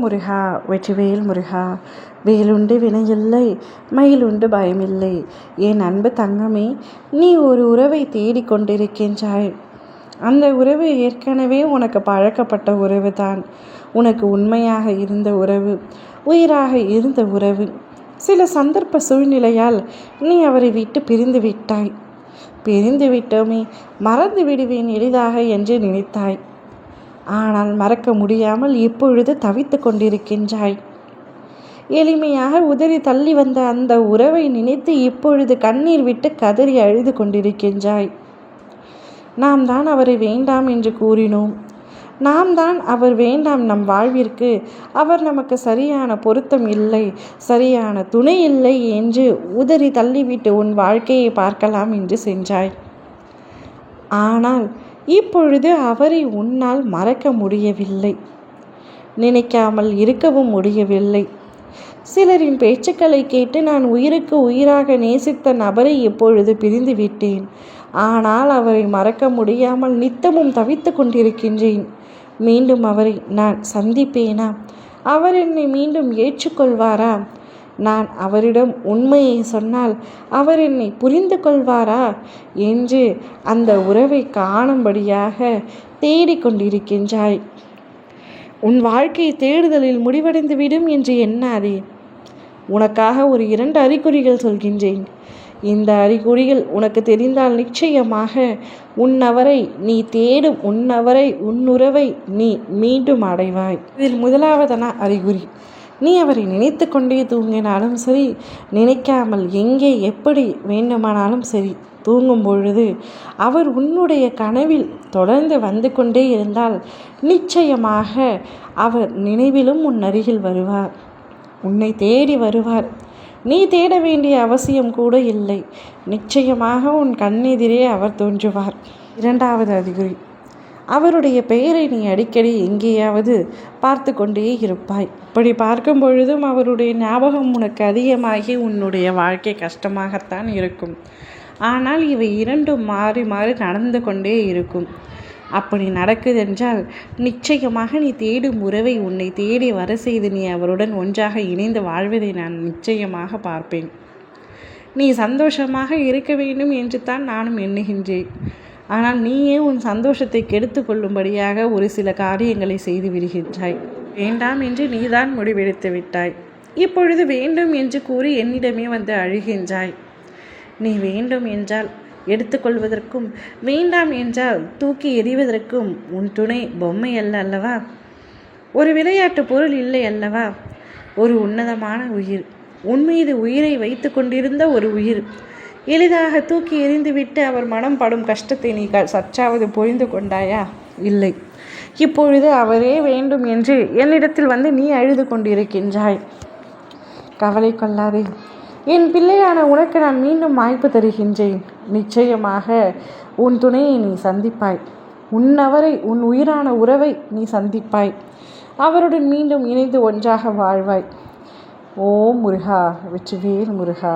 முருகா வெற்றிவேல் முருகா. வேலுண்டு வினையில்லை, மயிலுண்டு பயமில்லை. என் அன்பு தங்கமே, நீ ஒரு உறவை தேடிக்கொண்டிருக்கின்றாய். அந்த உறவு ஏற்கனவே உனக்கு பழக்கப்பட்ட உறவு தான். உனக்கு உண்மையாக இருந்த உறவு, உயிராக இருந்த உறவு. சில சந்தர்ப்ப சூழ்நிலையால் நீ அவரை விட்டு பிரிந்து விட்டாய். பிரிந்து விட்டோமே, மறந்து விடுவேன் எளிதாக என்று நினைத்தாய். ஆனால் மறக்க முடியாமல் இப்பொழுது தவித்து கொண்டிருக்கின்றாய். எளிமையாக உதறி தள்ளி வந்த அந்த உறவை நினைத்து இப்பொழுது கண்ணீர் விட்டு கதறி அழுது கொண்டிருக்கின்றாய். நாம் தான் அவரை வேண்டாம் என்று கூறினோம். நாம் தான் அவர் வேண்டாம் நம் வாழ்விற்கு, அவர் நமக்கு சரியான பொருத்தம் இல்லை, சரியான துணை இல்லை என்று உதறி தள்ளிவிட்டு உன் வாழ்க்கையை பார்க்கலாம் என்று சென்றாய். ஆனால் இப்பொழுது அவரை உன்னால் மறக்க முடியவில்லை, நினைக்காமல் இருக்கவும் முடியவில்லை. சிலரின் பேச்சுக்களை கேட்டு நான் உயிருக்கு உயிராக நேசித்த நபரை இப்பொழுது பிரிந்து விட்டேன். ஆனால் அவரை மறக்க முடியாமல் நித்தமும் தவித்து கொண்டிருக்கின்றேன். மீண்டும் அவரை நான் சந்திப்பேனா? அவர் என்னை மீண்டும் ஏற்றுக்கொள்வாரா? நான் அவரிடம் உண்மையை சொன்னால் அவர் என்னை புரிந்து கொள்வாரா என்று அந்த உறவை காணும்படியாக தேடிக்கொண்டிருக்கின்றாய். உன் வாழ்க்கை தேடுதலில் முடிவடைந்து விடும் என்று எண்ணாதே. உனக்காக ஒரு 2 அறிகுறிகள் சொல்கின்றேன். இந்த அறிகுறிகள் உனக்கு தெரிந்தால் நிச்சயமாக உன்னவரை நீ தேடும் உன்னுறவை நீ மீண்டும் அடைவாய். இதில் முதலாவதான அறிகுறி, நீ அவரை நினைத்து கொண்டே தூங்கினாலும் சரி, நினைக்காமல் எங்கே எப்படி வேண்டுமானாலும் சரி, தூங்கும் பொழுது அவர் உன்னுடைய கனவில் தொடர்ந்து வந்து கொண்டே இருந்தால் நிச்சயமாக அவர் நினைவிலும் உன் அருகில் வருவார், உன்னை தேடி வருவார். நீ தேட வேண்டிய அவசியம் கூட இல்லை. நிச்சயமாக உன் கண்ணெதிரே அவர் தோன்றுவார். 2வது அறிகுறி, அவருடைய பெயரை நீ அடிக்கடி எங்கேயாவது பார்த்து கொண்டே இருப்பாய். இப்படி பார்க்கும் பொழுதும் அவருடைய ஞாபகம் உனக்கு அதிகமாகி உன்னுடைய வாழ்க்கை கஷ்டமாகத்தான் இருக்கும். ஆனால் இவை 2ம் மாறி மாறி நடந்து கொண்டே இருக்கும். அப்படி நடக்குதென்றால் நிச்சயமாக நீ தேடும் உறவை உன்னை தேடி வர செய்து நீ அவருடன் ஒன்றாக இணைந்து வாழ்வதை நான் நிச்சயமாக பார்ப்பேன். நீ சந்தோஷமாக இருக்க வேண்டும் என்று தான் நானும் எண்ணுகின்றேன். ஆனால் நீயே உன் சந்தோஷத்தை கெடுத்து கொள்ளும்படியாக ஒரு சில காரியங்களை செய்து விடுகின்றாய். வேண்டாம் என்று நீதான் முடிவெடுத்து விட்டாய். இப்பொழுது வேண்டும் என்று கூறி என்னிடமே வந்து அழுகின்றாய். நீ வேண்டும் என்றால் எடுத்துக்கொள்வதற்கும், வேண்டாம் என்றால் தூக்கி எறிவதற்கும் உன் துணை பொம்மை அல்ல அல்லவா? ஒரு விளையாட்டு பொருள் இல்லை அல்லவா? ஒரு உன்னதமான உயிர், உன் மீது உயிரை வைத்து கொண்டிருந்த ஒரு உயிர். எளிதாக தூக்கி எறிந்துவிட்டு அவர் மனம் படும் கஷ்டத்தை நீ சற்றாவது புரிந்து கொண்டாயா? இல்லை. இப்பொழுது அவரே வேண்டும் என்று என்னிடத்தில் வந்து நீ அழுது கொண்டிருக்கின்றாய். கவலை கொள்ளாதே. என் பிள்ளையான உனக்கு நான் மீண்டும் வாய்ப்பு தருகின்றேன். நிச்சயமாக உன் துணையை நீ சந்திப்பாய். உன் உயிரான உறவை நீ சந்திப்பாய். அவருடன் மீண்டும் இணைந்து ஒன்றாக வாழ்வாய். ஓம் முருகா வெற்றிவேல் முருகா.